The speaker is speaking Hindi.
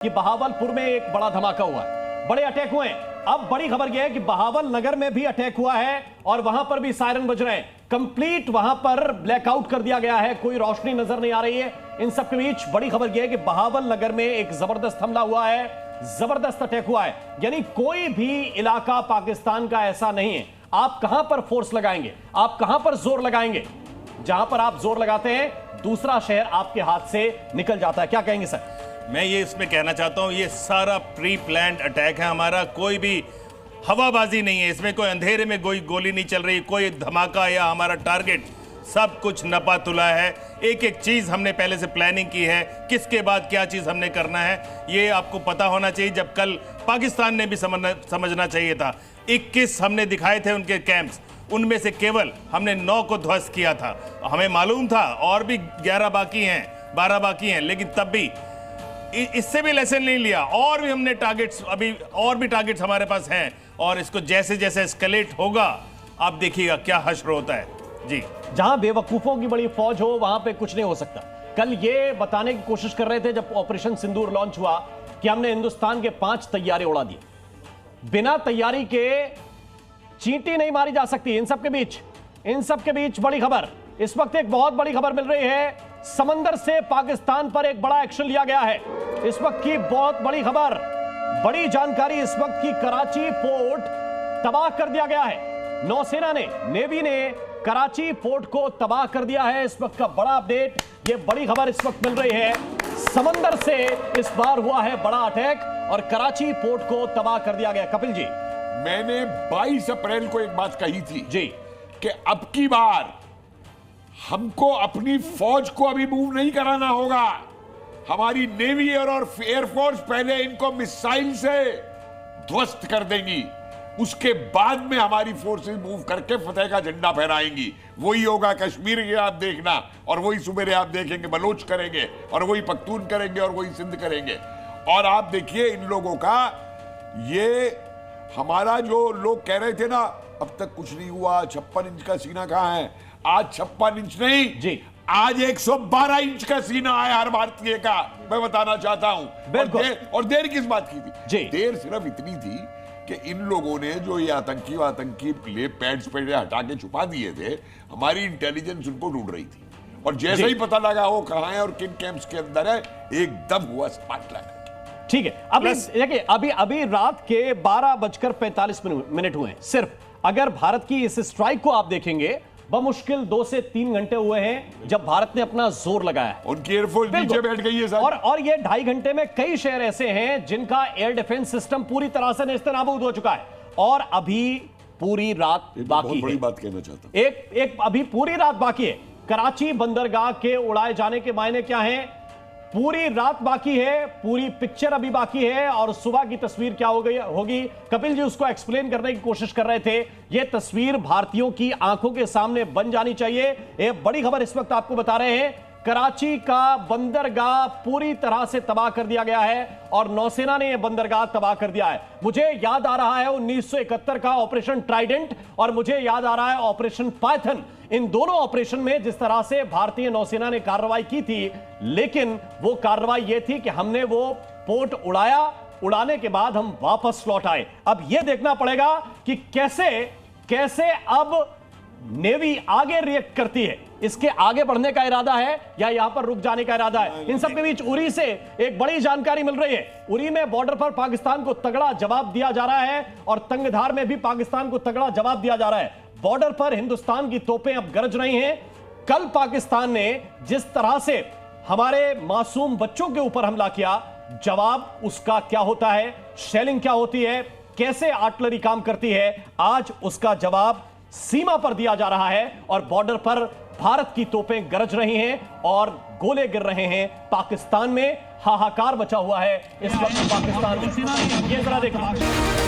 कि बहावलपुर में एक बड़ा धमाका हुआ है, बड़े अटैक हुए हैं। अब बड़ी खबर यह है कि बहावल नगर में भी अटैक हुआ है और वहां पर भी सायरन बज रहे हैं। कंप्लीट वहां पर ब्लैकआउट कर दिया गया है, कोई रोशनी नजर नहीं आ रही है। इन सब के बीच बड़ी खबर यह है कि बहावल नगर में एक जबरदस्त हमला हुआ है, जबरदस्त अटैक हुआ है। यानी कोई भी इलाका पाकिस्तान का ऐसा नहीं है। आप कहां पर फोर्स लगाएंगे, आप कहां पर जोर लगाएंगे, जहां पर आप जोर लगाते हैं दूसरा शहर आपके हाथ से निकल जाता है। क्या कहेंगे सर? मैं ये इसमें कहना चाहता हूं, ये सारा प्री प्लान्ड अटैक है हमारा, कोई भी हवाबाजी नहीं है इसमें, कोई अंधेरे में कोई गोली नहीं चल रही, कोई धमाका या हमारा टारगेट, सब कुछ नपा तुला है। एक एक चीज हमने पहले से प्लानिंग की है, किसके बाद क्या चीज हमने करना है ये आपको पता होना चाहिए। जब कल पाकिस्तान ने भी समझना चाहिए था। 21 हमने दिखाए थे उनके कैंप्स, उनमें से केवल हमने 9 को ध्वस्त किया था। हमें मालूम था और भी 11 बाकी हैं, 12 बाकी हैं, लेकिन तब भी इससे भी लेसन नहीं लिया। और भी हमने टारगेट्स, अभी और भी टारगेट्स हमारे पास हैं और इसको जैसे जैसे एस्केलेट होगा आप देखिएगा क्या हश्र होता है। जी, जहां बेवकूफों की बड़ी फौज हो वहां पे कुछ नहीं हो सकता। कल ये बताने की कोशिश कर रहे थे जब ऑपरेशन सिंदूर लॉन्च हुआ कि हमने हिंदुस्तान के 5 तैयारे उड़ा दिए। बिना तैयारी के चींटी नहीं मारी जा सकती। इन सब के बीच बड़ी खबर, इस वक्त एक बहुत बड़ी खबर मिल रही है। समंदर से पाकिस्तान पर एक बड़ा एक्शन लिया गया है। इस वक्त की बहुत बड़ी खबर, बड़ी जानकारी, इस वक्त की कराची पोर्ट तबाह कर दिया गया है। नौसेना ने, नेवी ने कराची पोर्ट को तबाह कर दिया है। इस वक्त का बड़ा अपडेट, ये बड़ी खबर इस वक्त मिल रही है। समंदर से इस बार हुआ है बड़ा अटैक और कराची पोर्ट को तबाह कर दिया गया। कपिल जी, मैंने 22 अप्रैल को एक बात कही थी जी कि अब की बार हमको अपनी फौज को अभी मूव नहीं कराना होगा। हमारी नेवी और एयरफोर्स पहले इनको मिसाइल से ध्वस्त कर देंगी, उसके बाद में हमारी फोर्सेस मूव करके फतेह का झंडा फहराएंगी। वही होगा कश्मीर के आप देखना, और वही सुबेरे आप देखेंगे बलोच करेंगे, और वही पख्तून करेंगे, और वही सिंध करेंगे। और आप देखिए इन लोगों का, ये हमारा जो लोग कह रहे थे ना अब तक कुछ नहीं हुआ, 56 इंच का सीना कहां है, आज 56 इंच नहीं जी, आज 112 इंच का सीना है हर भारतीय का। मैं बताना चाहता हूं। और देर किस बात की थी? देर सिर्फ इतनी थी कि इन लोगों ने जो ये आतंकी लेप पैड्स पे हटा के छुपा दिए थे, हमारी इंटेलिजेंस उनको ढूंढ रही थी, और जैसे ही पता लगा वो कहां है और किन कैंप्स के अंदर है, एकदम हुआ स्पॉट लगा। ठीक है, अभी देखिए, अभी रात के 12:45 हुए हैं सिर्फ। अगर भारत की इस स्ट्राइक को आप देखेंगे, बमुश्किल 2 से 3 घंटे हुए हैं जब भारत ने अपना जोर लगाया है। उनकी एयरफोर्स नीचे बैठ गई है सर। और ये 2.5 घंटे में कई शहर ऐसे हैं जिनका एयर डिफेंस सिस्टम पूरी तरह से नेस्तनाबूद हो चुका है, और अभी पूरी रात बाकी है। बड़ी बात कहना चाहता हूं, अभी पूरी रात बाकी है। कराची बंदरगाह के उड़ाए जाने के मायने क्या हैं? पूरी रात बाकी है, पूरी पिक्चर अभी बाकी है, और सुबह की तस्वीर क्या होगी कपिल जी उसको एक्सप्लेन करने की कोशिश कर रहे थे। यह तस्वीर भारतीयों की आंखों के सामने बन जानी चाहिए। एक बड़ी खबर इस वक्त आपको बता रहे हैं, कराची का बंदरगाह पूरी तरह से तबाह कर दिया गया है और नौसेना ने यह बंदरगाह तबाह कर दिया है। मुझे याद आ रहा है 1971 का ऑपरेशन ट्राइडेंट, और मुझे याद आ रहा है ऑपरेशन पाइथन। इन दोनों ऑपरेशन में जिस तरह से भारतीय नौसेना ने कार्रवाई की थी, लेकिन वो कार्रवाई ये थी कि हमने वो पोर्ट उड़ाया, उड़ाने के बाद हम वापस लौट आए। अब यह देखना पड़ेगा कि कैसे अब नेवी आगे रिएक्ट करती है। इसके आगे बढ़ने का इरादा है या यहां पर रुक जाने का इरादा है? इन सब के बीच उरी से एक बड़ी जानकारी मिल रही है। उरी में बॉर्डर पर पाकिस्तान को तगड़ा जवाब दिया जा रहा है, और तंगधार में भी पाकिस्तान को तगड़ा जवाब दिया जा रहा है। बॉर्डर पर हिंदुस्तान की तोपें अब गरज रही हैं। कल पाकिस्तान ने जिस तरह से हमारे मासूम बच्चों के ऊपर हमला किया, जवाब उसका क्या होता है, शेलिंग क्या होती है, कैसे आर्टिलरी काम करती है, आज उसका जवाब सीमा पर दिया जा रहा है। और बॉर्डर पर भारत की तोपें गरज रही हैं और गोले गिर रहे हैं। पाकिस्तान में हाहाकार मचा हुआ है इस वक्त। पाकिस्तान में ये जरा देखिए।